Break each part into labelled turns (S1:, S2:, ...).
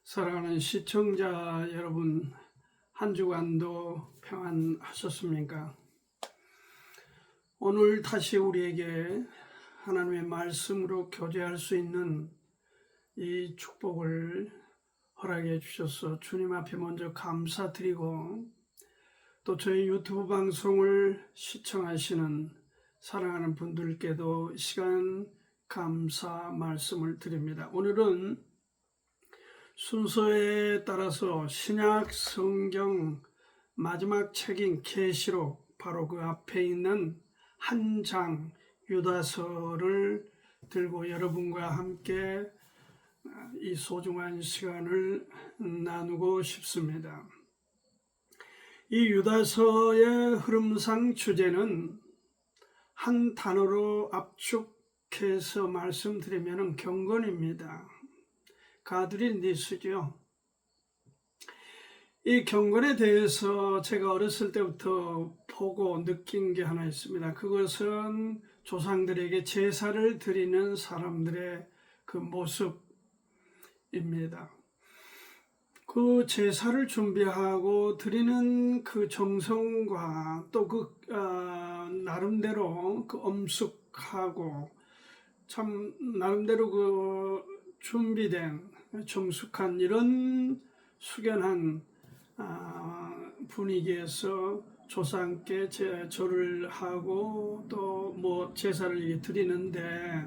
S1: 사랑하는 시청자 여러분, 한 주간도 평안하셨습니까? 오늘 다시 우리에게 하나님의 말씀으로 교제할 수 있는 이 축복을 허락해 주셔서 주님 앞에 먼저 감사드리고, 또 저희 유튜브 방송을 시청하시는 사랑하는 분들께도 이 시간 감사 말씀을 드립니다. 오늘은 순서에 따라서 신약 성경 마지막 책인 계시록, 바로 그 앞에 있는 한 장 유다서를 들고 여러분과 함께 이 소중한 시간을 나누고 싶습니다. 이 유다서의 흐름상 주제는 한 단어로 압축해서 말씀드리면 경건입니다. 가드린니스죠. 이 경건에 대해서 제가 어렸을 때부터 보고 느낀 게 하나 있습니다. 그것은 조상들에게 제사를 드리는 사람들의 그 모습입니다. 그 제사를 준비하고 드리는 그 정성과 또 나름대로 그 엄숙하고 참 나름대로 그 준비된 정숙한 이런 숙연한 분위기에서 조상께 절을 하고 또 뭐 제사를 드리는데,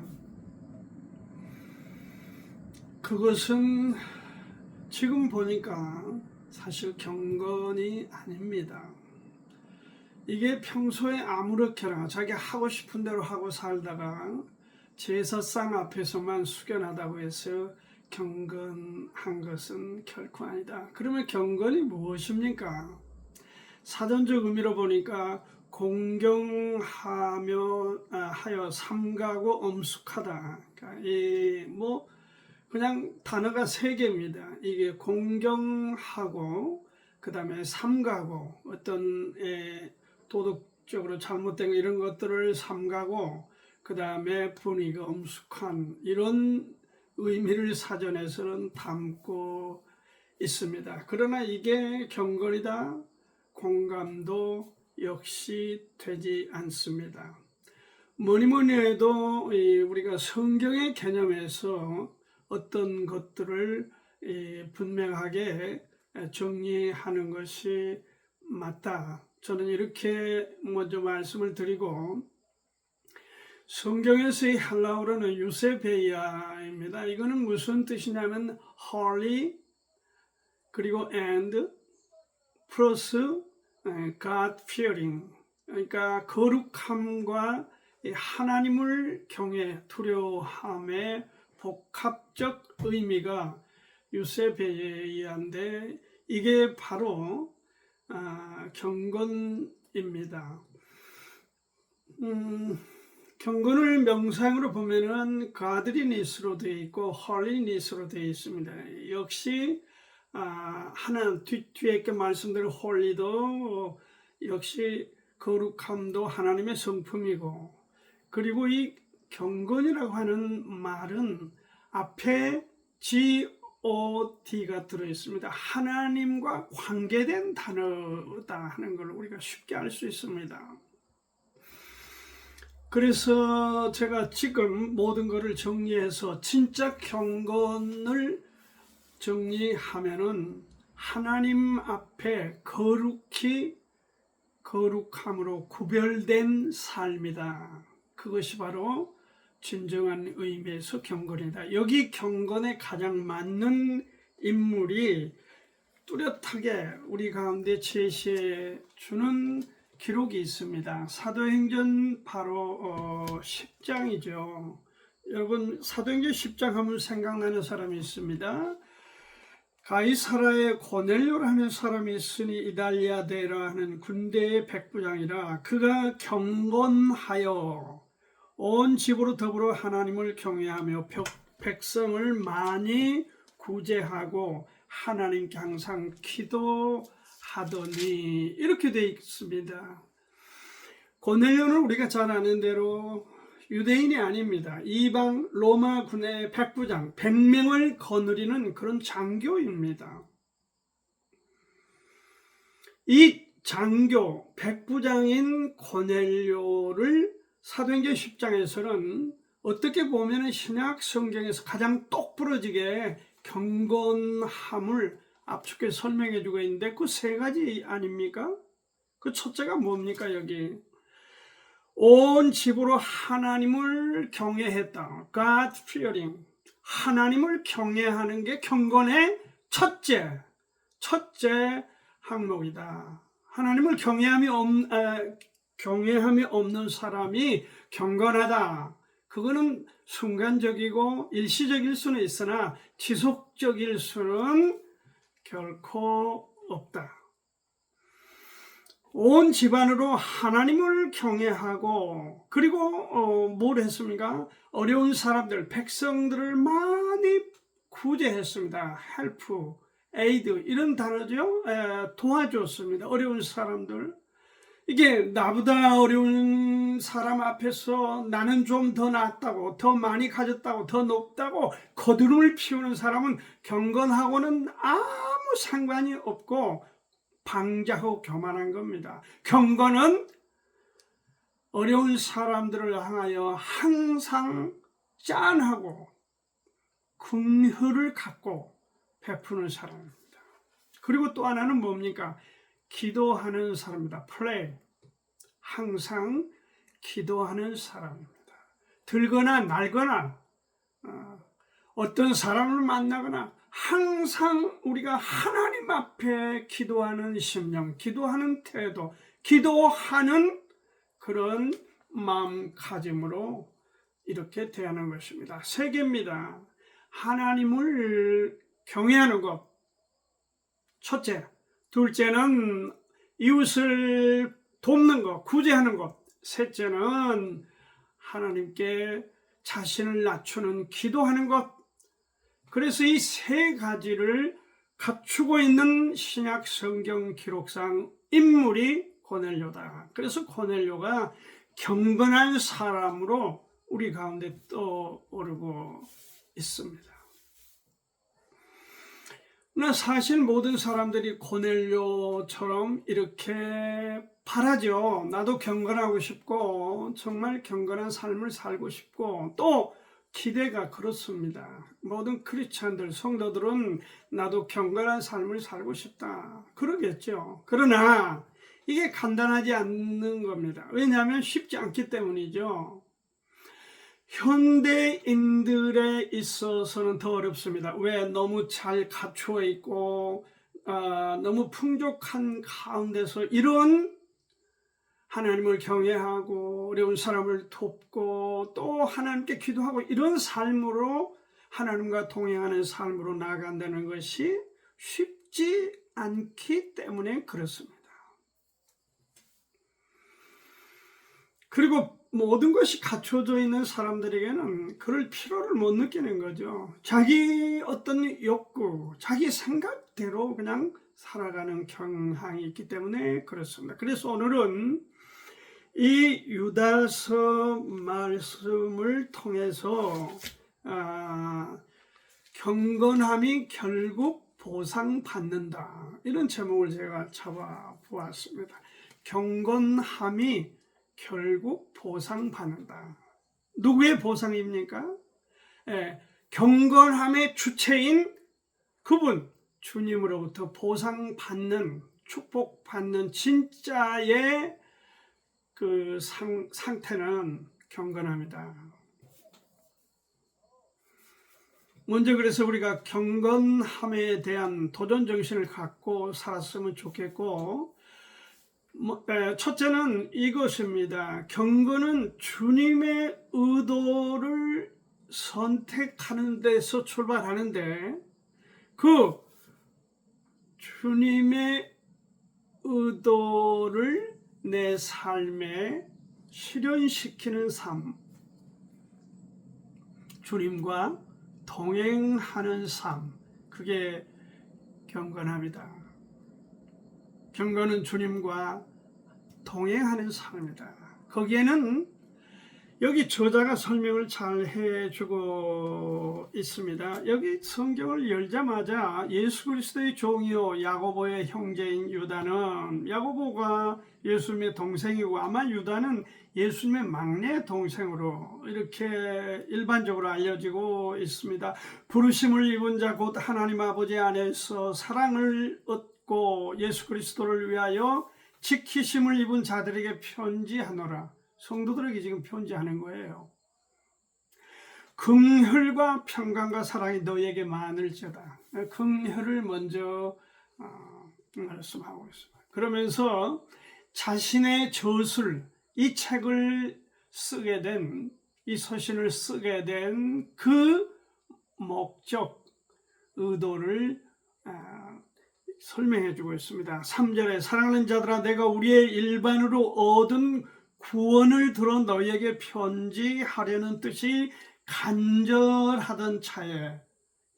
S1: 그것은 지금 보니까 사실 경건이 아닙니다. 이게 평소에 아무렇게나 자기 하고 싶은 대로 하고 살다가 제사상 앞에서만 숙연하다고 해서 경건한 것은 결코 아니다. 그러면 경건이 무엇입니까? 사전적 의미로 보니까 공경하여 삼가고 엄숙하다. 그러니까 그냥 단어가 세 개입니다. 이게 공경하고, 그 다음에 삼가고, 어떤 도덕적으로 잘못된 이런 것들을 삼가고, 그 다음에 분위기가 엄숙한 이런 의미를 사전에서는 담고 있습니다. 그러나 이게 경건이다, 공감도 역시 되지 않습니다. 뭐니 해도 우리가 성경의 개념에서 어떤 것들을 분명하게 정리하는 것이 맞다. 저는 이렇게 먼저 말씀을 드리고, 성경에서의 헬라어로는 유세베이아입니다. 이거는 무슨 뜻이냐면 holy, 그리고 and plus God fearing, 그러니까 거룩함과 하나님을 경외, 두려워함의 복합적 의미가 유세베이아인데, 이게 바로 경건입니다. 경건을 명사형으로 보면은 가드리니스로 되어 있고 홀리니스로 되어 있습니다. 역시 하나 뒤에 있게 말씀드린 홀리도 역시 거룩함도 하나님의 성품이고, 그리고 이 경건이라고 하는 말은 앞에 GOD가 들어있습니다. 하나님과 관계된 단어다 하는 걸 우리가 쉽게 알 수 있습니다. 그래서 제가 지금 모든 것을 정리해서 진짜 경건을 정리하면은 하나님 앞에 거룩함으로 구별된 삶이다. 그것이 바로 진정한 의미에서 경건이다. 여기 경건에 가장 맞는 인물이 뚜렷하게 우리 가운데 제시해 주는 기록이 있습니다. 사도행전 바로 10장이죠. 여러분, 사도행전 10장 하면 생각나는 사람이 있습니다. 가이사라에 고넬료라는 사람이 있으니 이달리아데라 하는 군대의 백부장이라, 그가 경건하여 온 집으로 더불어 하나님을 경외하며 백성을 많이 구제하고 하나님께 항상 기도하더니, 이렇게 되어 있습니다. 고넬료는 우리가 잘 아는 대로 유대인이 아닙니다. 이방 로마 군의 백부장 100명을 거느리는 그런 장교입니다. 이 장교 백부장인 고넬료를 사도행전 10장에서는 어떻게 보면 신약 성경에서 가장 똑부러지게 경건함을 압축해 설명해 주고 있는데 그 세 가지 아닙니까? 그 첫째가 뭡니까? 여기 온 집으로 하나님을 경외했다. God fearing. 하나님을 경외하는 게 경건의 첫째 항목이다. 하나님을 경외함이 없는 사람이 경건하다. 그거는 순간적이고 일시적일 수는 있으나 지속적일 수는 결코 없다. 온 집안으로 하나님을 경외하고 그리고 뭘 했습니까? 어려운 사람들, 백성들을 많이 구제했습니다. help, aid 이런 단어죠. 도와줬습니다. 어려운 사람들. 이게 나보다 어려운 사람 앞에서 나는 좀 더 낫다고, 더 많이 가졌다고, 더 높다고 거드름을 피우는 사람은 경건하고는 아무 상관이 없고 방자하고 교만한 겁니다. 경건은 어려운 사람들을 향하여 항상 짠하고 긍휼을 갖고 베푸는 사람입니다. 그리고 또 하나는 뭡니까? 기도하는 사람입니다. pray. 항상 기도하는 사람입니다. 들거나 날거나 어떤 사람을 만나거나 항상 우리가 하나님 앞에 기도하는 심령, 기도하는 태도, 기도하는 그런 마음가짐으로 이렇게 대하는 것입니다. 세 개입니다. 하나님을 경외하는 것, 첫째. 둘째는 이웃을 돕는 것, 구제하는 것. 셋째는 하나님께 자신을 낮추는 기도하는 것. 그래서 이 세 가지를 갖추고 있는 신약 성경 기록상 인물이 고넬료다. 그래서 고넬료가 경건한 사람으로 우리 가운데 떠오르고 있습니다. 사실 모든 사람들이 고넬료처럼 이렇게 바라죠. 나도 경건하고 싶고 정말 경건한 삶을 살고 싶고 또 기대가 그렇습니다. 모든 크리스찬들, 성도들은 나도 경건한 삶을 살고 싶다. 그러겠죠. 그러나 이게 간단하지 않는 겁니다. 왜냐하면 쉽지 않기 때문이죠. 현대인들에 있어서는 더 어렵습니다. 왜? 너무 잘 갖추어 있고 너무 풍족한 가운데서 이런 하나님을 경외하고 어려운 사람을 돕고 또 하나님께 기도하고 이런 삶으로 하나님과 동행하는 삶으로 나아간다는 것이 쉽지 않기 때문에 그렇습니다. 그리고 모든 것이 갖춰져 있는 사람들에게는 그럴 필요를 못 느끼는 거죠. 자기 어떤 욕구, 자기 생각대로 그냥 살아가는 경향이 있기 때문에 그렇습니다. 그래서 오늘은 이 유다서 말씀을 통해서 경건함이 결국 보상받는다. 이런 제목을 제가 잡아보았습니다. 경건함이 결국 보상받는다. 누구의 보상입니까? 경건함의 주체인 그분, 주님으로부터 보상받는, 축복받는 진짜의 그 상태는 경건함이다. 먼저 그래서 우리가 경건함에 대한 도전 정신을 갖고 살았으면 좋겠고, 첫째는 이것입니다. 경건은 주님의 의도를 선택하는 데서 출발하는데 그 주님의 의도를 내 삶에 실현시키는 삶, 주님과 동행하는 삶, 그게 경건합니다. 경건은 주님과 동행하는 삶입니다. 거기에는 여기 저자가 설명을 잘 해주고 있습니다. 여기 성경을 열자마자 예수 그리스도의 종이요 야고보의 형제인 유다는, 야고보가 예수님의 동생이고 아마 유다는 예수님의 막내 동생으로 이렇게 일반적으로 알려지고 있습니다. 부르심을 입은 자 곧 하나님 아버지 안에서 사랑을 얻고 예수 그리스도를 위하여 지키심을 입은 자들에게 편지하노라. 성도들에게 지금 편지하는 거예요. 긍휼과 평강과 사랑이 너에게 많을지어다. 긍휼을 먼저 말씀하고 있습니다. 그러면서 자신의 저술, 이 책을 쓰게 된, 이 서신을 쓰게 된 그 목적, 의도를 설명해 주고 있습니다. 3절에 사랑하는 자들아 내가 우리의 일반으로 얻은 구원을 들어 너희에게 편지하려는 뜻이 간절하던 차에,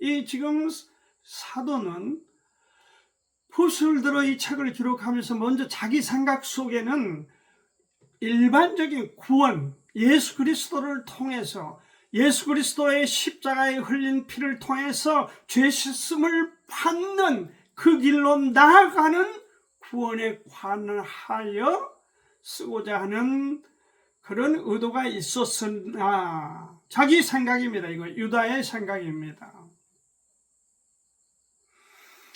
S1: 이 지금 사도는 붓을 들어 이 책을 기록하면서 먼저 자기 생각 속에는 일반적인 구원, 예수 그리스도를 통해서, 예수 그리스도의 십자가에 흘린 피를 통해서 죄 씻음을 받는 그 길로 나아가는 구원에 관하여 쓰고자 하는 그런 의도가 있었으나, 자기 생각입니다. 이거 유다의 생각입니다.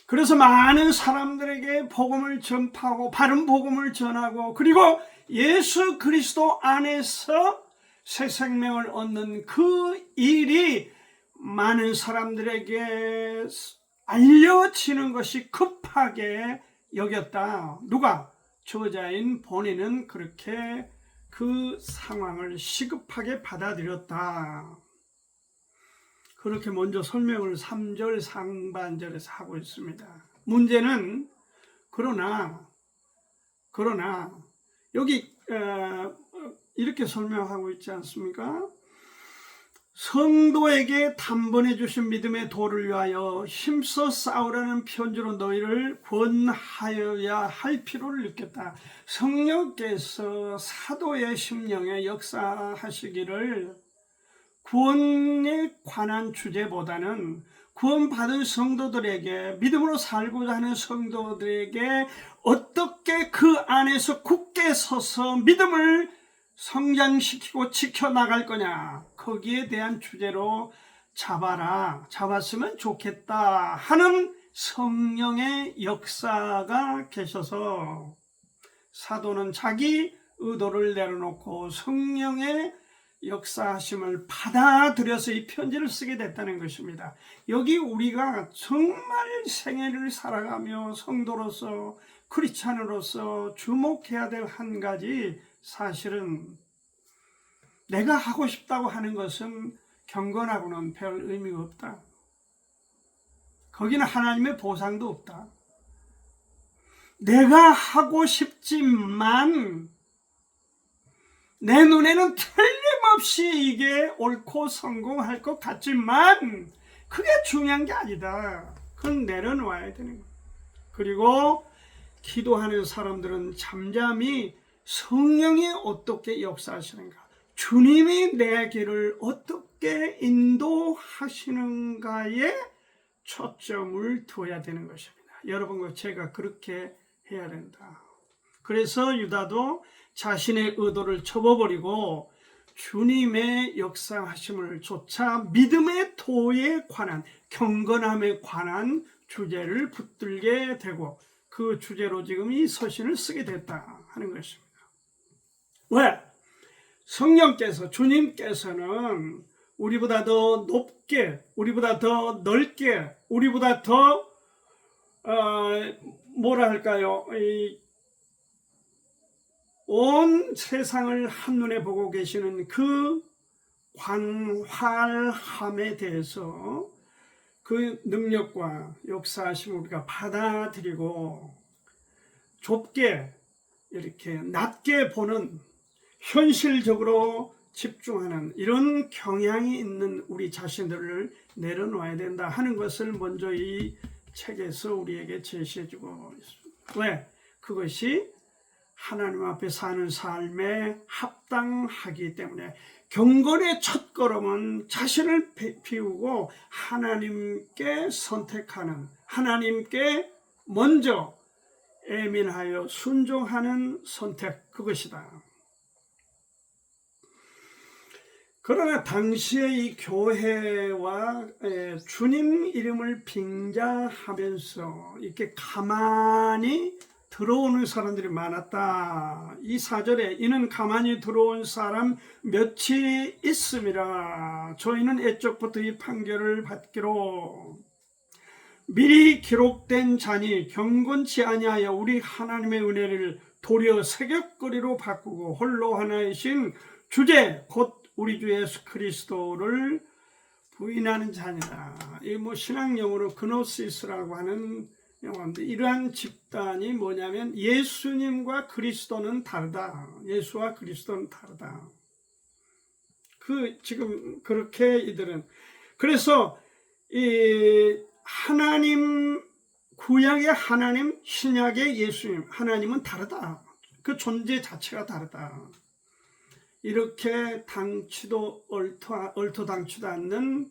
S1: 그래서 많은 사람들에게 복음을 전파하고 바른 복음을 전하고, 그리고 예수 그리스도 안에서 새 생명을 얻는 그 일이 많은 사람들에게 알려지는 것이 급하게 여겼다. 누가? 저자인 본인은 그렇게 그 상황을 시급하게 받아들였다. 그렇게 먼저 설명을 3절 상반절에서 하고 있습니다. 문제는 그러나 여기 이렇게 설명하고 있지 않습니까? 성도에게 단번에 주신 믿음의 도를 위하여 힘써 싸우라는 편지로 너희를 권하여야 할 필요를 느꼈다. 성령께서 사도의 심령에 역사하시기를 구원에 관한 주제보다는 구원받은 성도들에게, 믿음으로 살고자 하는 성도들에게 어떻게 그 안에서 굳게 서서 믿음을 성장시키고 지켜나갈 거냐, 거기에 대한 주제로 잡았으면 좋겠다 하는 성령의 역사가 계셔서 사도는 자기 의도를 내려놓고 성령의 역사하심을 받아들여서 이 편지를 쓰게 됐다는 것입니다. 여기 우리가 정말 생애를 살아가며 성도로서, 크리스찬으로서 주목해야 될 한 가지 사실은, 내가 하고 싶다고 하는 것은 경건하고는 별 의미가 없다. 거기는 하나님의 보상도 없다. 내가 하고 싶지만 내 눈에는 틀림없이 이게 옳고 성공할 것 같지만 그게 중요한 게 아니다. 그건 내려놓아야 되는 거예요. 그리고 기도하는 사람들은 잠잠히 성령이 어떻게 역사하시는가, 주님이 내 길을 어떻게 인도하시는가에 초점을 둬야 되는 것입니다. 여러분과 제가 그렇게 해야 된다. 그래서 유다도 자신의 의도를 접어버리고 주님의 역사하심을 조차 믿음의 도에 관한, 경건함에 관한 주제를 붙들게 되고 그 주제로 지금 이 서신을 쓰게 됐다 하는 것입니다. 왜? 성령께서, 주님께서는 우리보다 더 높게, 우리보다 더 넓게, 우리보다 더 온 세상을 한눈에 보고 계시는 그 광활함에 대해서, 그 능력과 역사하심을 우리가 받아들이고 좁게, 이렇게 낮게 보는, 현실적으로 집중하는 이런 경향이 있는 우리 자신들을 내려놓아야 된다 하는 것을 먼저 이 책에서 우리에게 제시해 주고 있습니다. 왜? 그것이 하나님 앞에 사는 삶에 합당하기 때문에 경건의 첫걸음은 자신을 비우고 하나님께 선택하는, 하나님께 먼저 예민하여 순종하는 선택, 그것이다. 그러나 당시에 이 교회와 주님 이름을 빙자하면서 이렇게 가만히 들어오는 사람들이 많았다. 이 4절에 이는 가만히 들어온 사람 몇이 있음이라. 저희는 애적부터 이 판결을 받기로 미리 기록된 자니 경건치 아니하여 우리 하나님의 은혜를 도리어 세격거리로 바꾸고 홀로 하나이신 주제 곧 우리 주 예수 그리스도를 부인하는 자니라. 이 신학용어로 그노시스라고 하는 영어인데, 이러한 집단이 뭐냐면 예수님과 그리스도는 다르다. 예수와 그리스도는 다르다. 지금 그렇게 이들은, 그래서 이 하나님, 구약의 하나님, 신약의 예수님, 하나님은 다르다. 그 존재 자체가 다르다. 이렇게 당치도 얼토당치도 않는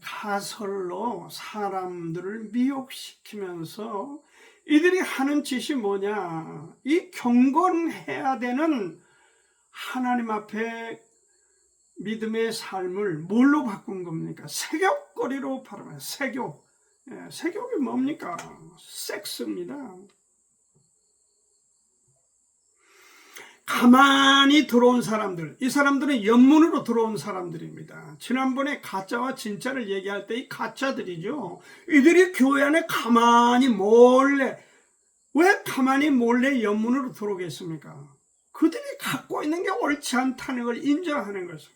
S1: 가설로 사람들을 미혹시키면서 이들이 하는 짓이 뭐냐, 이 경건해야 되는 하나님 앞에 믿음의 삶을 뭘로 바꾼 겁니까? 세격거리로 바라봐요. 세욕. 세욕이 뭡니까? 섹스입니다. 가만히 들어온 사람들, 이 사람들은 연문으로 들어온 사람들입니다. 지난번에 가짜와 진짜를 얘기할 때 이 가짜들이죠. 이들이 교회 안에 가만히 몰래, 왜 가만히 몰래 연문으로 들어오겠습니까? 그들이 갖고 있는 게 옳지 않다는 걸 인정하는 것입니다.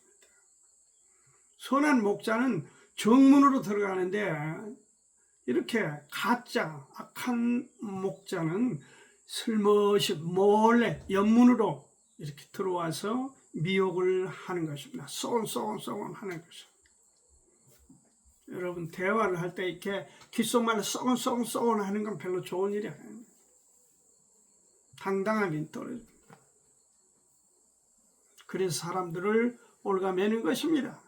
S1: 선한 목자는 정문으로 들어가는데, 이렇게 가짜, 악한 목자는 슬며시 몰래 연문으로 이렇게 들어와서 미혹을 하는 것입니다. 쏘곤 하는 것입니다. 여러분, 대화를 할 때 이렇게 귓속말로 쏘곤 하는 건 별로 좋은 일이 아닙니다. 당당하긴 떨어집니다. 그래서 사람들을 올가매는 것입니다.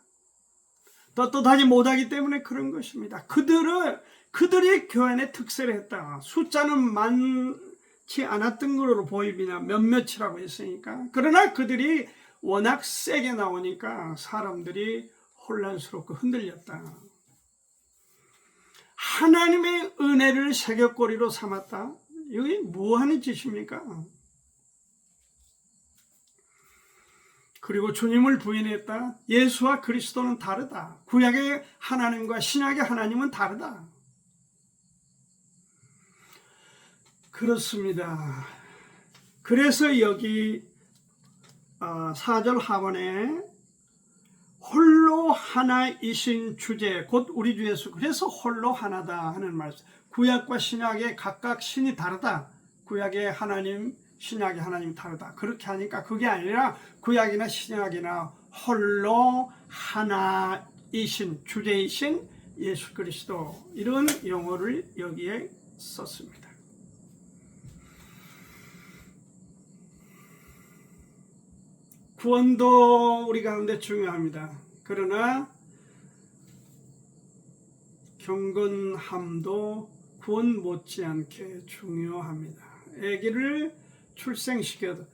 S1: 떳떳하지 못하기 때문에 그런 것입니다. 그들이 교회 특세를 했다. 숫자는 많지 않았던 걸로 보입니다. 몇몇이라고 했으니까. 그러나 그들이 워낙 세게 나오니까 사람들이 혼란스럽고 흔들렸다. 하나님의 은혜를 세격거리로 삼았다. 이게 뭐 하는 짓입니까? 그리고 주님을 부인했다. 예수와 그리스도는 다르다. 구약의 하나님과 신약의 하나님은 다르다. 그렇습니다. 그래서 여기 4절 하반에 홀로 하나이신 주제 곧 우리 주 예수, 그래서 홀로 하나다 하는 말씀. 구약과 신약의 각각 신이 다르다. 구약의 하나님, 신약의 하나님이 다르다. 그렇게 하니까 그게 아니라 구약이나 신약이나 홀로 하나이신 주제이신 예수 그리스도, 이런 용어를 여기에 썼습니다. 구원도 우리 가운데 중요합니다. 그러나 경건함도 구원 못지않게 중요합니다. 아기를 출생시켜도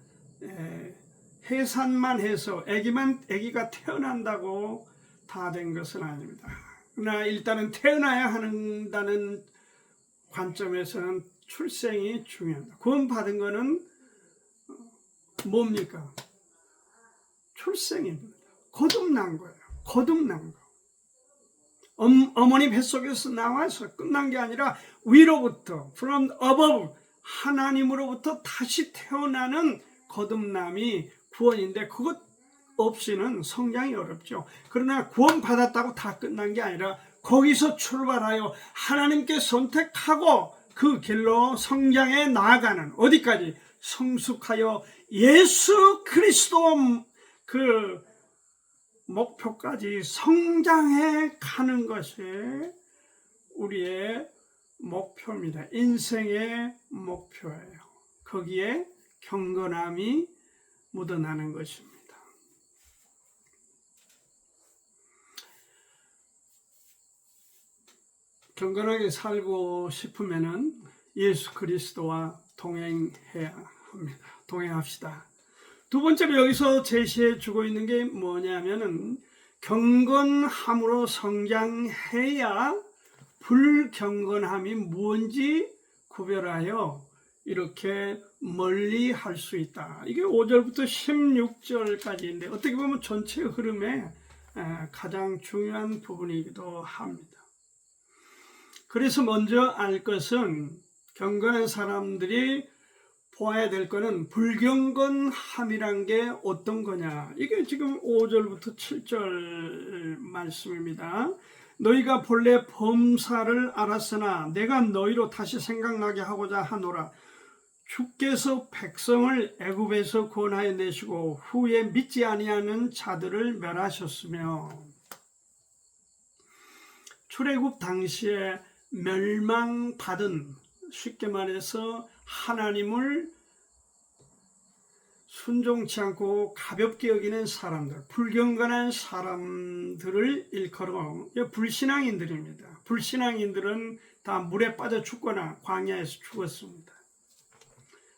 S1: 해산만 해서 아기가 태어난다고 다 된 것은 아닙니다. 그러나 일단은 태어나야 한다는 관점에서는 출생이 중요합니다. 구원받은 거는 뭡니까? 출생입니다. 거듭난 거예요. 거듭난 거. 어머니 뱃속에서 나와서 끝난 게 아니라 위로부터, from above, 하나님으로부터 다시 태어나는 거듭남이 구원인데, 그것 없이는 성장이 어렵죠. 그러나 구원받았다고 다 끝난 게 아니라 거기서 출발하여 하나님께 선택하고 그 길로 성장해 나아가는, 어디까지? 성숙하여 예수 그리스도 그 목표까지 성장해 가는 것이 우리의 목표입니다. 인생의 목표예요. 거기에 경건함이 묻어나는 것입니다. 경건하게 살고 싶으면은 예수 그리스도와 동행해야 합니다. 동행합시다. 두 번째로 여기서 제시해 주고 있는 게 뭐냐면은 경건함으로 성장해야 불경건함이 뭔지 구별하여 이렇게 멀리 할 수 있다. 이게 5절부터 16절까지인데 어떻게 보면 전체 흐름의 가장 중요한 부분이기도 합니다. 그래서 먼저 알 것은 경건한 사람들이 보아야 될 거는 불경건함이란 게 어떤 거냐. 이게 지금 5절부터 7절 말씀입니다. 너희가 본래 범사를 알았으나 내가 너희로 다시 생각나게 하고자 하노라. 주께서 백성을 애굽에서 구원하여 내시고 후에 믿지 아니하는 자들을 멸하셨으며, 출애굽 당시에 멸망받은, 쉽게 말해서 하나님을 순종치 않고 가볍게 여기는 사람들, 불경건한 사람들을 일컬어 불신앙인들입니다. 불신앙인들은 다 물에 빠져 죽거나 광야에서 죽었습니다.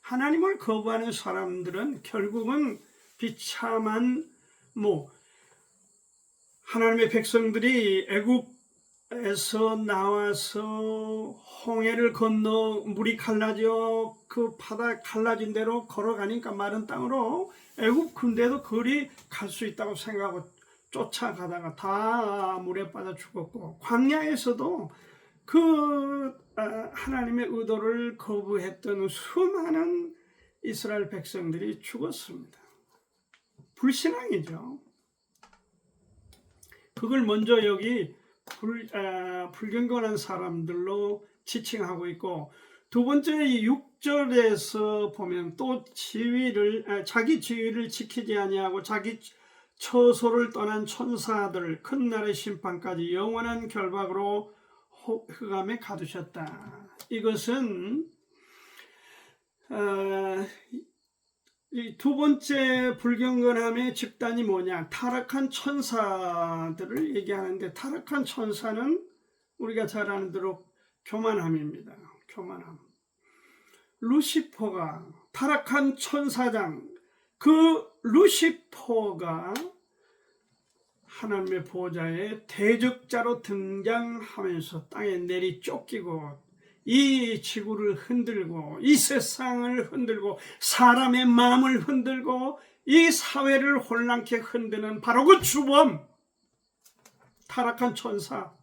S1: 하나님을 거부하는 사람들은 결국은 비참한 하나님의 백성들이 애굽에서 나와서 홍해를 건너 물이 갈라져 그 바다 갈라진 대로 걸어가니까 마른 땅으로 애굽 군대도 그리 갈 수 있다고 생각하고 쫓아가다가 다 물에 빠져 죽었고, 광야에서도 그 하나님의 의도를 거부했던 수많은 이스라엘 백성들이 죽었습니다. 불신앙이죠. 그걸 먼저 여기 불경건한 사람들로 지칭하고 있고, 두 번째 6절에서 보면 또 자기 지위를 지키지 아니하고 자기 처소를 떠난 천사들 큰 날의 심판까지 영원한 결박으로 흑암에 가두셨다. 이것은 이 두 번째 불경건함의 집단이 뭐냐, 타락한 천사들을 얘기하는데, 타락한 천사는 우리가 잘 아는 대로 교만함입니다. 교만함. 루시퍼가 타락한 천사장, 그 루시퍼가 하나님의 보좌에 대적자로 등장하면서 땅에 내리 쫓기고 이 지구를 흔들고 이 세상을 흔들고 사람의 마음을 흔들고 이 사회를 혼란케 흔드는 바로 그 주범, 타락한 천사.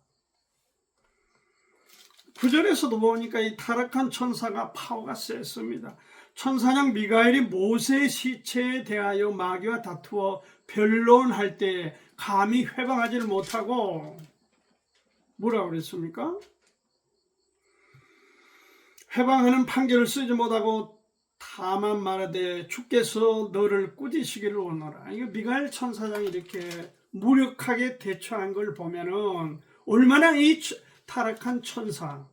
S1: 9절에서도 보니까 이 타락한 천사가 파워가 셌습니다. 천사장 미가엘이 모세의 시체에 대하여 마귀와 다투어 변론할 때 감히 회방하지를 못하고 뭐라고 그랬습니까? 회방하는 판결을 쓰지 못하고 다만 말하되 주께서 너를 꾸짖으시기를 원하라. 이거 미가엘 천사장이 이렇게 무력하게 대처한 걸 보면은 얼마나 이 타락한 천사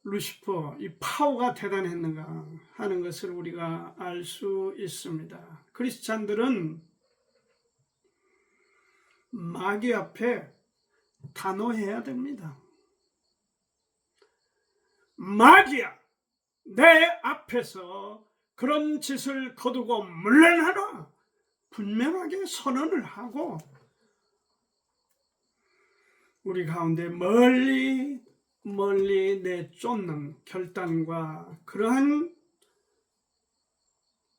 S1: 루시퍼 이 파워가 대단했는가 하는 것을 우리가 알 수 있습니다. 크리스찬들은 마귀 앞에 단호해야 됩니다. 마귀야, 내 앞에서 그런 짓을 거두고 물러나라. 분명하게 선언을 하고 우리 가운데 멀리 내쫓는 결단과 그러한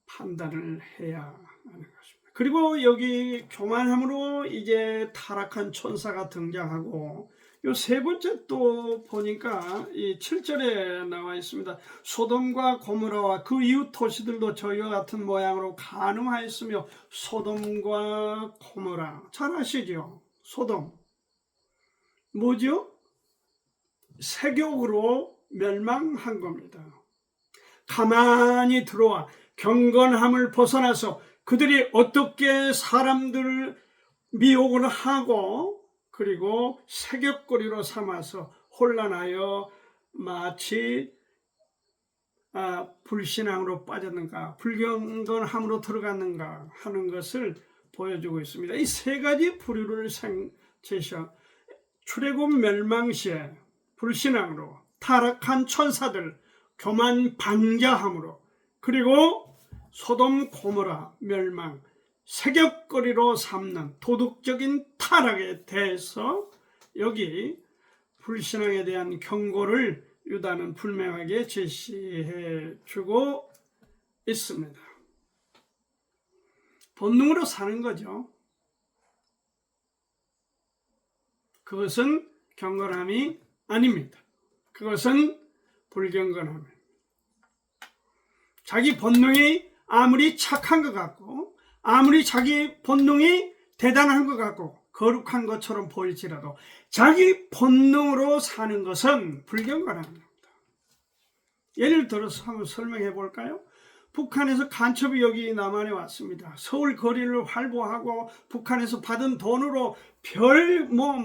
S1: 판단을 해야 하는 것입니다. 그리고 여기 교만함으로 이제 타락한 천사가 등장하고, 요 세 번째 또 보니까 이 7절에 나와 있습니다. 소돔과 고모라와 그 이웃 도시들도 저희와 같은 모양으로 간음하였으며, 소돔과 고모라 잘 아시죠? 소돔 뭐죠? 세욕으로 멸망한 겁니다. 가만히 들어와 경건함을 벗어나서 그들이 어떻게 사람들을 미혹을 하고 그리고 세격거리로 삼아서 혼란하여 마치 불신앙으로 빠졌는가, 불경건함으로 들어갔는가 하는 것을 보여주고 있습니다. 이 세 가지 부류를 제시한 출애굽 멸망 시에 불신앙으로, 타락한 천사들 교만 반자함으로, 그리고 소돔 고모라 멸망, 세격거리로 삼는 도덕적인 타락에 대해서 여기 불신앙에 대한 경고를 유다는 분명하게 제시해 주고 있습니다. 본능으로 사는 거죠. 그것은 경건함이 아닙니다. 그것은 불경건함입니다. 자기 본능이 아무리 착한 것 같고, 아무리 자기 본능이 대단한 것 같고 거룩한 것처럼 보일지라도 자기 본능으로 사는 것은 불경건합니다. 예를 들어서 한번 설명해 볼까요? 북한에서 간첩이 여기 남한에 왔습니다. 서울 거리를 활보하고 북한에서 받은 돈으로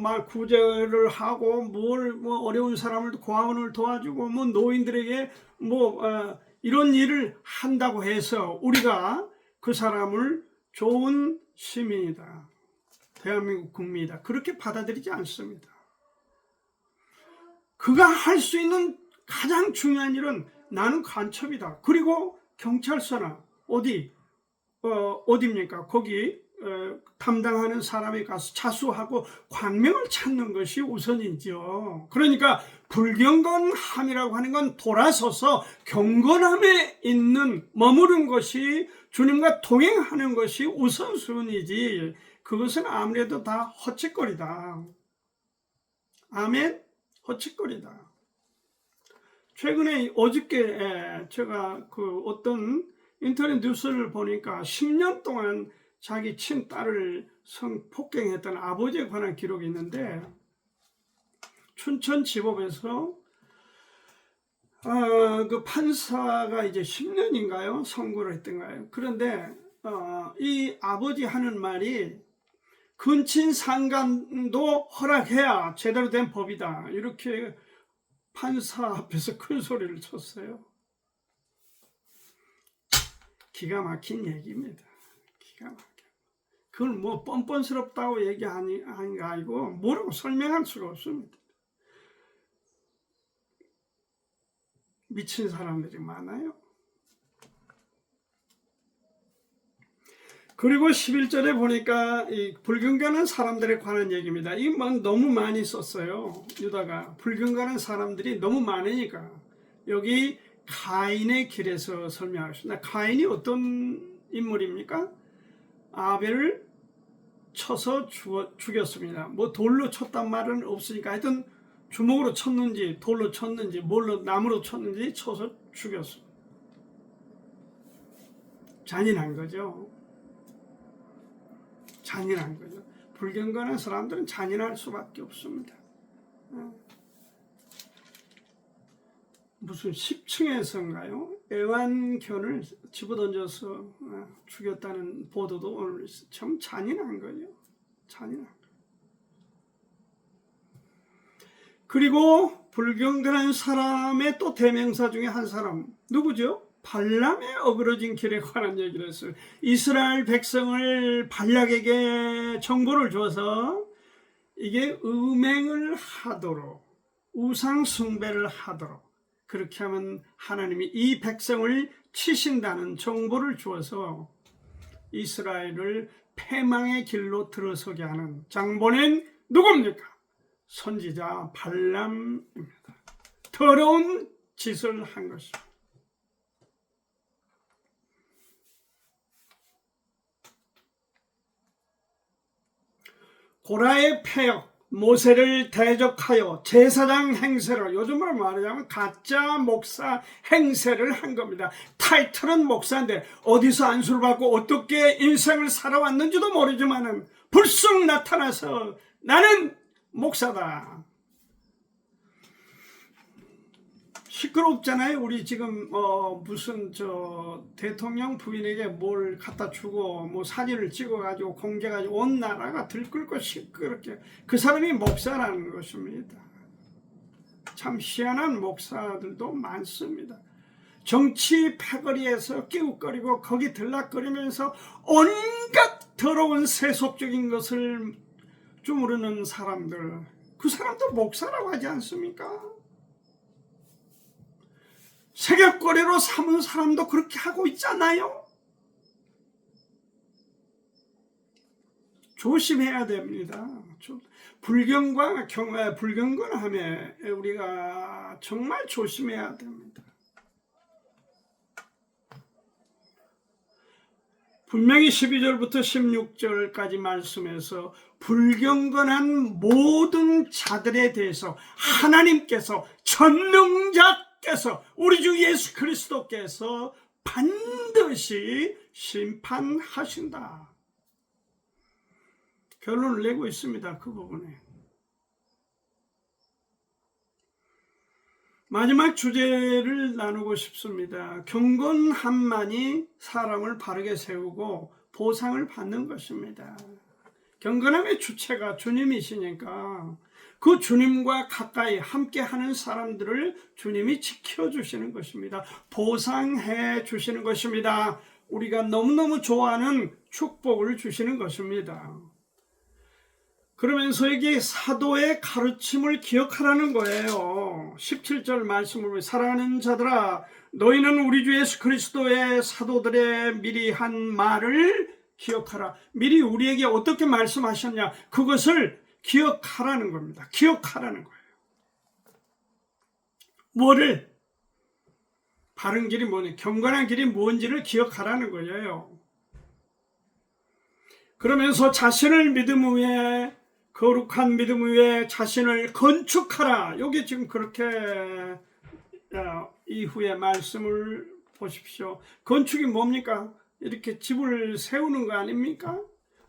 S1: 막 구제를 하고 어려운 사람을 고아원을 도와주고 노인들에게 이런 일을 한다고 해서 우리가 그 사람을 좋은 시민이다, 대한민국 국민이다, 그렇게 받아들이지 않습니다. 그가 할 수 있는 가장 중요한 일은 나는 간첩이다, 그리고 경찰서나 어디입니까? 거기 담당하는 사람에 가서 자수하고 광명을 찾는 것이 우선이죠. 그러니까 불경건함이라고 하는 건 돌아서서 경건함에 머무른 것이, 주님과 동행하는 것이 우선순위지, 그것은 아무래도 다 헛짓거리다. 아멘? 헛짓거리다. 최근에 어저께 제가 어떤 인터넷 뉴스를 보니까 10년 동안 자기 친딸을 성폭행했던 아버지에 관한 기록이 있는데, 춘천지법에서 그 판사가 이제 10년인가요? 선고를 했던가요? 그런데 이 아버지 하는 말이 근친상간도 허락해야 제대로 된 법이다, 이렇게 판사 앞에서 큰 소리를 쳤어요. 기가 막힌 얘기입니다. 기가 막혀. 그걸 뻔뻔스럽다고 얘기하는 게 아니고 뭐라고 설명할 수가 없습니다. 미친 사람들이 많아요. 그리고 11절에 보니까 이 불경건한 사람들에 관한 얘기입니다. 이 너무 많이 썼어요. 유다가 불경건한 사람들이 너무 많으니까 여기 가인의 길에서 설명하셨습니다. 가인이 어떤 인물입니까? 아벨을 쳐서 죽였습니다. 돌로 쳤단 말은 없으니까 하여튼 주먹으로 쳤는지 돌로 쳤는지 나무로 쳤는지 쳐서 죽였습니다. 잔인한 거죠. 잔인한 거죠. 불경건한 사람들은 잔인할 수밖에 없습니다. 무슨 10층에서인가요? 애완견을 집어던져서 죽였다는 보도도 오늘 있어요. 참 잔인한 거죠. 잔인한 거. 그리고 불경건한 사람의 또 대명사 중에 한 사람 누구죠? 발람의 어그러진 길에 관한 얘기를 했어요. 이스라엘 백성을 발락에게 정보를 줘서 이게 음행을 하도록, 우상 숭배를 하도록, 그렇게 하면 하나님이 이 백성을 치신다는 정보를 주어서 이스라엘을 패망의 길로 들어서게 하는 장본인 누굽니까? 선지자 발람입니다. 더러운 짓을 한 것입니다. 고라의 폐역, 모세를 대적하여 제사장 행세를, 요즘으로 말하자면 가짜 목사 행세를 한 겁니다. 타이틀은 목사인데 어디서 안수를 받고 어떻게 인생을 살아왔는지도 모르지만은 불쑥 나타나서 나는 목사다. 시끄럽잖아요. 우리 지금 무슨 대통령 부인에게 뭘 갖다 주고 사진을 찍어가지고 공개가지고 온 나라가 들끓고 시끄럽게, 그 사람이 목사라는 것입니다. 참 희한한 목사들도 많습니다. 정치 패거리에서 끼웃거리고 거기 들락거리면서 온갖 더러운 세속적인 것을 주무르는 사람들, 그 사람들 목사라고 하지 않습니까? 세격거리로 삼은 사람도 그렇게 하고 있잖아요. 조심해야 됩니다. 불경건함에 우리가 정말 조심해야 됩니다. 분명히 12절부터 16절까지 말씀에서 불경건한 모든 자들에 대해서 하나님께서, 전능자께서, 우리 주 예수 그리스도께서 반드시 심판하신다. 결론을 내고 있습니다. 그 부분에. 마지막 주제를 나누고 싶습니다. 경건함만이 사람을 바르게 세우고 보상을 받는 것입니다. 경건함의 주체가 주님이시니까 그 주님과 가까이 함께하는 사람들을 주님이 지켜주시는 것입니다. 보상해 주시는 것입니다. 우리가 너무너무 좋아하는 축복을 주시는 것입니다. 그러면서 이게 사도의 가르침을 기억하라는 거예요. 17절 말씀을 보면, 사랑하는 자들아, 너희는 우리 주 예수 그리스도의 사도들의 미리 한 말을 기억하라. 미리 우리에게 어떻게 말씀하셨냐, 그것을 기억하라는 겁니다. 기억하라는 거예요. 뭐를? 바른 길이 뭐냐, 경건한 길이 뭔지를 기억하라는 거예요. 그러면서 자신을 믿음 위에, 거룩한 믿음 위에 자신을 건축하라. 여기 지금 그렇게 이후에 말씀을 보십시오. 건축이 뭡니까? 이렇게 집을 세우는 거 아닙니까?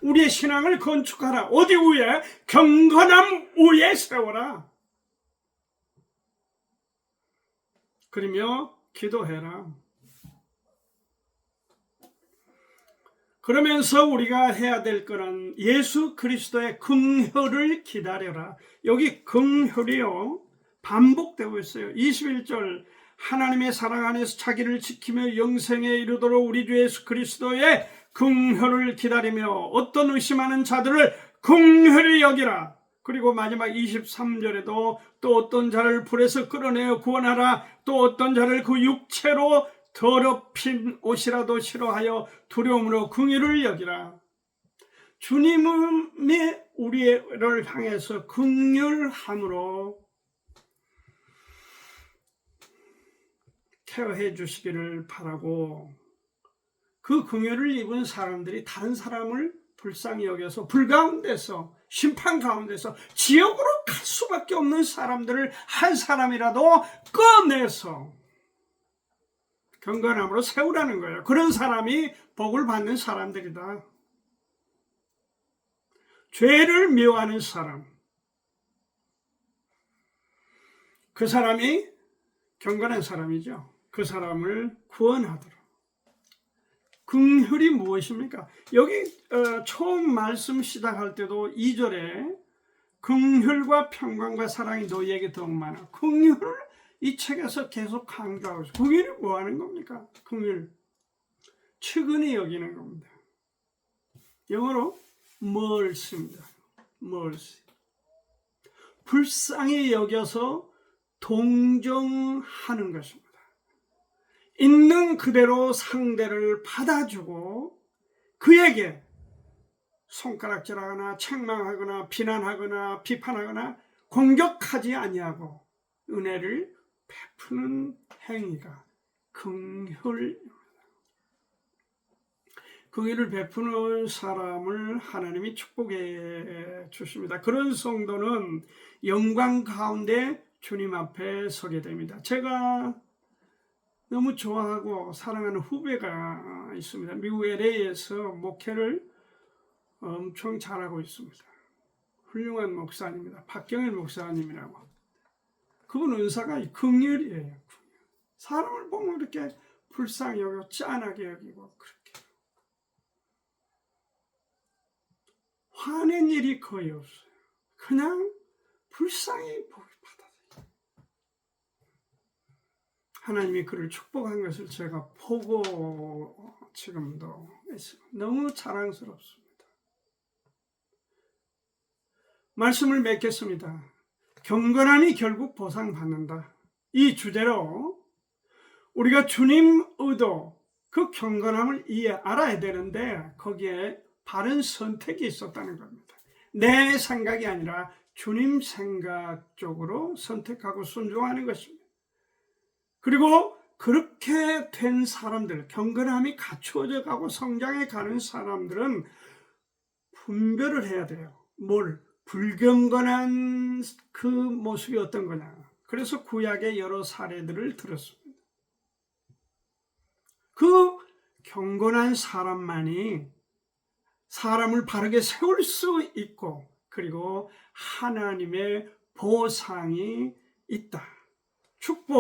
S1: 우리의 신앙을 건축하라. 어디 위에? 경건함 위에 세워라. 그러며 기도해라. 그러면서 우리가 해야 될 거는 예수 그리스도의 긍휼을 기다려라. 여기 긍휼이요, 반복되고 있어요. 21절, 하나님의 사랑 안에서 자기를 지키며 영생에 이르도록 우리 주 예수 그리스도의 긍휼을 기다리며 어떤 의심하는 자들을 긍휼히 여기라. 그리고 마지막 23절에도 또 어떤 자를 불에서 끌어내어 구원하라. 또 어떤 자를 그 육체로 더럽힌 옷이라도 싫어하여 두려움으로 긍휼을 여기라. 주님이 우리를 향해서 긍휼함으로 케어해 주시기를 바라고, 그 긍휼을 입은 사람들이 다른 사람을 불쌍히 여겨서 불 가운데서, 심판 가운데서 지옥으로 갈 수밖에 없는 사람들을 한 사람이라도 꺼내서 경건함으로 세우라는 거예요. 그런 사람이 복을 받는 사람들이다. 죄를 미워하는 사람, 그 사람이 경건한 사람이죠. 그 사람을 구원하도록. 긍휼이 무엇입니까? 여기 처음 말씀 시작할 때도 2절에 긍휼과 평강과 사랑이 너희에게 더욱 많아. 긍휼을 이 책에서 계속 강조하고 있어요. 긍휼이 뭐 하는 겁니까? 긍휼, 측은히 여기는 겁니다. 영어로 mercy입니다. mercy. 불쌍히 여겨서 동정하는 것입니다. 있는 그대로 상대를 받아주고 그에게 손가락질하거나 책망하거나 비난하거나 비판하거나 공격하지 아니하고 은혜를 베푸는 행위가 긍휼입니다. 긍휼을 베푸는 사람을 하나님이 축복해 주십니다. 그런 성도는 영광 가운데 주님 앞에 서게 됩니다. 제가 너무 좋아하고 사랑하는 후배가 있습니다. 미국 LA에서 목회를 엄청 잘하고 있습니다. 훌륭한 목사님입니다. 박경일 목사님이라고. 그분 은사가 긍휼이에요. 사람을 보면 이렇게 불쌍히 여기고 짠하게 여기고 그렇게 화낸 일이 거의 없어요. 그냥 불쌍히 보기 받아들여요. 하나님이 그를 축복한 것을 제가 보고 지금도 너무 자랑스럽습니다. 말씀을 맺겠습니다. 경건함이 결국 보상받는다. 이 주제로 우리가 주님 의도, 그 경건함을 알아야 되는데 거기에 바른 선택이 있었다는 겁니다. 내 생각이 아니라 주님 생각 쪽으로 선택하고 순종하는 것입니다. 그리고 그렇게 된 사람들, 경건함이 갖추어져 가고 성장해 가는 사람들은 분별을 해야 돼요. 불경건한 그 모습이 어떤 거냐. 그래서 구약의 여러 사례들을 들었습니다. 그 경건한 사람만이 사람을 바르게 세울 수 있고, 그리고 하나님의 보상이 있다. 축복이